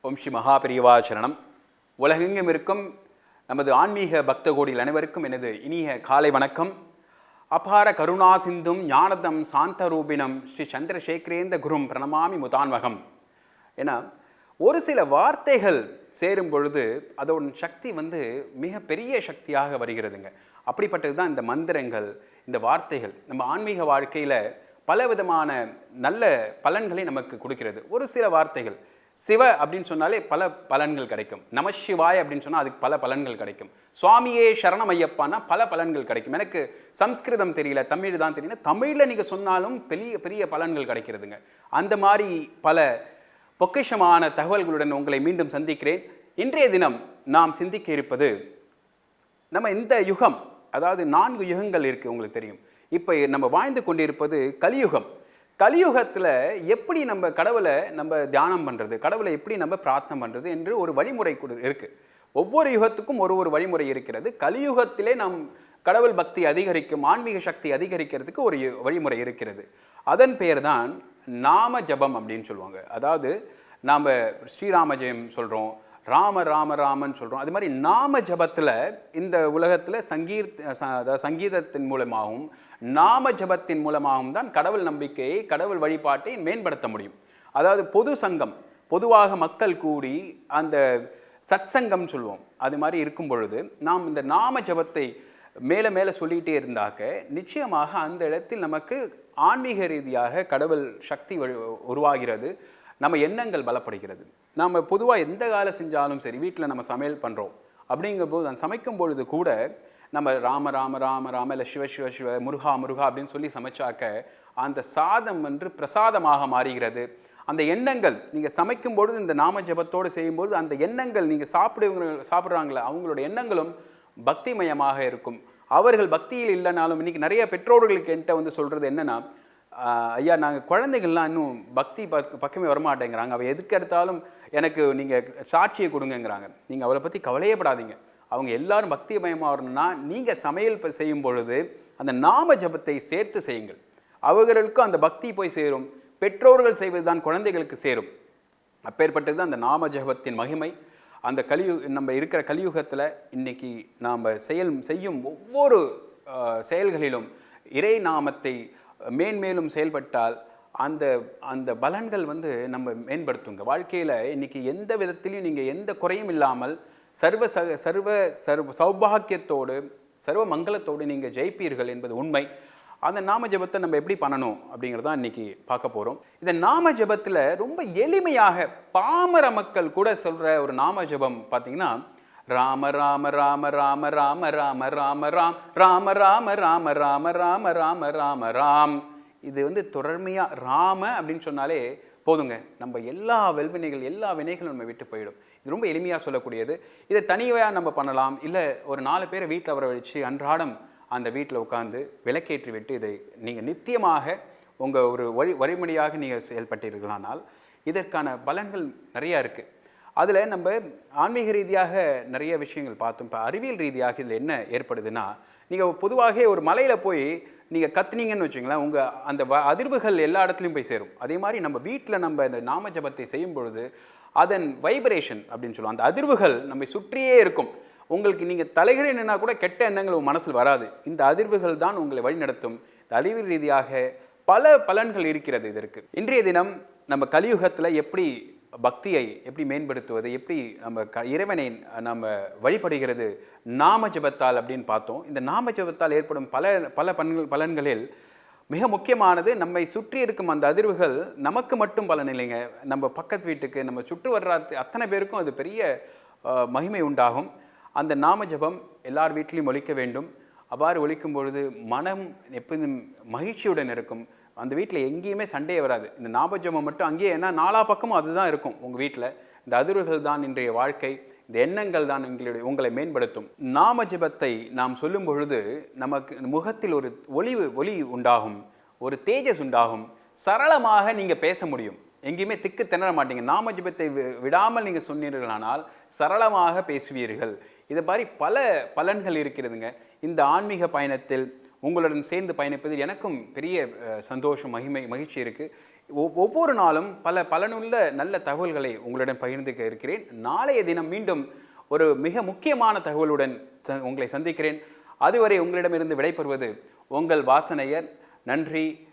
ஓம் ஸ்ரீ மகாபெரிவா சரணம். உலகெங்கும் இருக்கும் நமது ஆன்மீக பக்த கோடிகள் அனைவருக்கும் எனது இனிய காலை வணக்கம். அபார கருணா சிந்தும் ஞானதம் சாந்த ரூபினம் ஸ்ரீ சந்திரசேகரேந்த குரும் பிரணமாமி முதான்வகம். ஏன்னா ஒரு சில வார்த்தைகள் சேரும் பொழுது அதோட சக்தி மிக பெரிய சக்தியாக வருகிறதுங்க. அப்படிப்பட்டது தான் இந்த மந்திரங்கள், இந்த வார்த்தைகள் நம்ம ஆன்மீக வாழ்க்கையில் பலவிதமான நல்ல பலன்களை நமக்கு கொடுக்கிறது. ஒரு சில வார்த்தைகள், சிவ அப்படின்னு சொன்னாலே பல பலன்கள் கிடைக்கும். நமசிவாய் அப்படின்னு சொன்னால் அதுக்கு பல பலன்கள் கிடைக்கும். சுவாமியே சரணம் ஐயப்பானா பல பலன்கள் கிடைக்கும். எனக்கு சம்ஸ்கிருதம் தெரியல, தமிழ் தான் தெரியல, தமிழில் நீங்கள் சொன்னாலும் பெரிய பெரிய பலன்கள் கிடைக்கிறதுங்க. அந்த மாதிரி பல பொக்கிஷமான தகவல்களுடன் உங்களை மீண்டும் சந்திக்கிறேன். இன்றைய தினம் நாம் சிந்திக்க இருப்பது, நம்ம இந்த யுகம், அதாவது 4 யுகங்கள் இருக்குது, உங்களுக்கு தெரியும். இப்போ நம்ம வாழ்ந்து கொண்டிருப்பது கலியுகம். கலியுகத்தில் எப்படி நம்ம கடவுளை நம்ம தியானம் பண்ணுறது, கடவுளை எப்படி நம்ம பிரார்த்தனை பண்ணுறது என்று ஒரு வழிமுறை இருக்குது. ஒவ்வொரு யுகத்துக்கும் ஒரு வழிமுறை இருக்கிறது. கலியுகத்திலே நம் கடவுள் பக்தி அதிகரிக்கும், ஆன்மீக சக்தி அதிகரிக்கிறதுக்கு ஒரு வழிமுறை இருக்கிறது. அதன் பெயர் தான் நாம ஜபம் அப்படின்னு சொல்லுவாங்க. அதாவது நாம் ஸ்ரீராம ஜெயம் சொல்கிறோம், ராம ராம ராமன் சொல்கிறோம். அது மாதிரி நாம ஜபத்தில் இந்த உலகத்தில் சங்கீதத்தின் மூலமாகவும் நாம ஜபத்தின் மூலமாகவும் தான் கடவுள் நம்பிக்கையை, கடவுள் வழிபாட்டை மேம்படுத்த முடியும். அதாவது பொது சங்கம், பொதுவாக மக்கள் கூடி அந்த சத்சங்கம் சொல்லுவோம், அது மாதிரி இருக்கும் பொழுது நாம் இந்த நாம ஜபத்தை மேலே மேலே சொல்லிகிட்டே இருந்தாக்க நிச்சயமாக அந்த இடத்தில் நமக்கு ஆன்மீக ரீதியாக கடவுள் சக்தி உருவாகிறது, நம்ம எண்ணங்கள் பலப்படுகிறது. நாம் பொதுவாக எந்த காலை செஞ்சாலும் சரி, வீட்டில் நம்ம சமையல் பண்ணுறோம் அப்படிங்கும்போது அந்த சமைக்கும் பொழுது கூட நம்ம ராம ராம ராம ராம இல்லை சிவ சிவ சிவ முருகா முருகா அப்படின்னு சொல்லி சமைச்சாக்க அந்த சாதம் பிரசாதமாக மாறுகிறது. அந்த எண்ணங்கள் நீங்கள் சமைக்கும் பொழுது இந்த நாம ஜபத்தோடு செய்யும்போது அந்த எண்ணங்கள், நீங்கள் சாப்பிட்றாங்களே அவங்களோட எண்ணங்களும் பக்திமயமாக இருக்கும். அவர்கள் பக்தியில் இல்லைனாலும் இன்றைக்கி நிறைய பெற்றோர்களுக்கு என்கிட்ட சொல்கிறது என்னென்னா, ஐயா நாங்கள் குழந்தைகள்லாம் இன்னும் பக்தி பக்கமே வரமாட்டேங்கிறாங்க, அவள் எதுக்கு எடுத்தாலும் எனக்கு நீங்கள் சாட்சியை கொடுங்கங்கிறாங்க. நீங்கள் அவளை பற்றி கவலையப்படாதீங்க, அவங்க எல்லாரும் பக்திமயமாக வரணும்னா நீங்கள் சமையல் செய்யும் பொழுது அந்த நாம ஜபத்தை சேர்த்து செய்யுங்கள். அவர்களுக்கும் அந்த பக்தி போய் சேரும். பெற்றோர்கள் செய்வது தான் குழந்தைகளுக்கு சேரும். அப்பேற்பட்டது தான் அந்த நாம ஜபத்தின் மகிமை. அந்த நம்ம இருக்கிற கலியுகத்தில் இன்றைக்கி நாம் செய்யும் ஒவ்வொரு செயல்களிலும் இறை நாமத்தை மேன்மேலும் செயல்பட்டால் அந்த அந்த பலன்கள் நம்ம மேம்படுத்துங்க. வாழ்க்கையில் இன்றைக்கி எந்த விதத்திலையும் நீங்கள் எந்த குறையும் இல்லாமல் சர்வ சௌபாக்கியத்தோடு சர்வ மங்களத்தோடு நீங்கள் ஜெயிப்பீர்கள் என்பது உண்மை. அந்த நாம ஜபத்தை நம்ம எப்படி பண்ணணும் அப்படிங்கிறதான் இன்றைக்கி பார்க்க போகிறோம். இந்த நாம ஜபத்தில் ரொம்ப எளிமையாக பாமர மக்கள் கூட சொல்கிற ஒரு நாம ஜபம் பார்த்தீங்கன்னா, ராம ராம ராம ராம ராம ராம ராம ராம் ராம ராம ராம ராம ராம ராம ராம ராம். இது தொடர்மையாக ராம அப்படின்னு சொன்னாலே போதுங்க, நம்ம எல்லா எல்லா வினைகளும் நம்ம விட்டு போயிடும். இது ரொம்ப எளிமையாக சொல்லக்கூடியது. இதை தனியாக நம்ம பண்ணலாம், இல்லை ஒரு 4 பேரை வீட்டில் வரவழைச்சு அன்றாடம் அந்த வீட்டில் உட்காந்து விளக்கேற்றி விட்டு இதை நீங்கள் நித்தியமாக உங்கள் ஒரு வழிமுறையாக நீங்கள் செயல்பட்டீர்களானால் இதற்கான பலன்கள் நிறையா இருக்குது. அதில் நம்ம ஆன்மீக ரீதியாக நிறைய விஷயங்கள் பார்த்தோம். இப்போ அறிவியல் ரீதியாக இதில் என்ன ஏற்படுதுன்னா, நீங்கள் பொதுவாக ஒரு மலையில் போய் நீங்கள் கத்துனீங்கன்னு வச்சுங்களேன், உங்கள் அந்த அதிர்வுகள் எல்லா இடத்துலையும் போய் சேரும். அதே மாதிரி நம்ம வீட்டில் நம்ம இந்த நாம ஜபத்தை செய்யும் பொழுது அதன் வைப்ரேஷன் அப்படின்னு சொல்லுவோம், அந்த அதிர்வுகள் நம்மை சுற்றியே இருக்கும். உங்களுக்கு நீங்கள் தலைகளை நின்னா கூட கெட்ட எண்ணங்கள் உங்கள் மனசில் வராது. இந்த அதிர்வுகள் தான் உங்களை வழிநடத்தும். இந்த அறிவியல் ரீதியாக பல பலன்கள் இருக்கிறது இதற்கு. இன்றைய தினம் நம்ம கலியுகத்தில் எப்படி பக்தியை எப்படி மேம்படுத்துவது, எப்படி நம்ம இறைவனை நம்ம வழிபடுகிறது நாம ஜபத்தால் அப்படின்னு பார்த்தோம். இந்த நாம ஜபத்தால் ஏற்படும் பல பலன்களில் மிக முக்கியமானது, நம்மை சுற்றி இருக்கும் அந்த அதிர்வுகள் நமக்கு மட்டும் பலன் இல்லைங்க, நம்ம பக்கத்து வீட்டுக்கு, நம்ம சுற்று வர்ற அத்தனை பேருக்கும் அது பெரிய மகிமை உண்டாகும். அந்த நாம ஜபம் எல்லார் வீட்டிலையும் ஒலிக்க வேண்டும். அவ்வாறு ஒலிக்கும் பொழுது மனம் எப்போதும் மகிழ்ச்சியுடன் இருக்கும். அந்த வீட்டில் எங்கேயுமே சண்டையே வராது. இந்த நாம ஜபம் மட்டும் அங்கேயே, ஏன்னா 4 பக்கமும் அதுதான் இருக்கும் உங்கள் வீட்டில். இந்த அதிர்வுகள் தான் இன்றைய வாழ்க்கை, இந்த எண்ணங்கள் தான் உங்களை மேம்படுத்தும். நாம ஜபத்தை நாம் சொல்லும் பொழுது நமக்கு முகத்தில் ஒரு ஒளி உண்டாகும், ஒரு தேஜஸ் உண்டாகும். சரளமாக நீங்கள் பேச முடியும், எங்கேயுமே திக்கு திணற மாட்டீங்க. நாம ஜபத்தை விடாமல் நீங்கள் சொன்னீர்களானால் சரளமாக பேசுவீர்கள். இது மாதிரி பல பலன்கள் இருக்கிறதுங்க. இந்த ஆன்மீக பயணத்தில் உங்களுடன் சேர்ந்து பயணிப்பதில் எனக்கும் பெரிய சந்தோஷம், மகிழ்ச்சி இருக்குது. ஒவ்வொரு நாளும் பல பலனுள்ள நல்ல தகவல்களை உங்களுடன் பகிர்ந்துக்க இருக்கிறேன். நாளைய தினம் மீண்டும் ஒரு மிக முக்கியமான தகவலுடன் உங்களை சந்திக்கிறேன். அதுவரை உங்களிடமிருந்து விடைபெறுவது உங்கள் வாசனையர். நன்றி.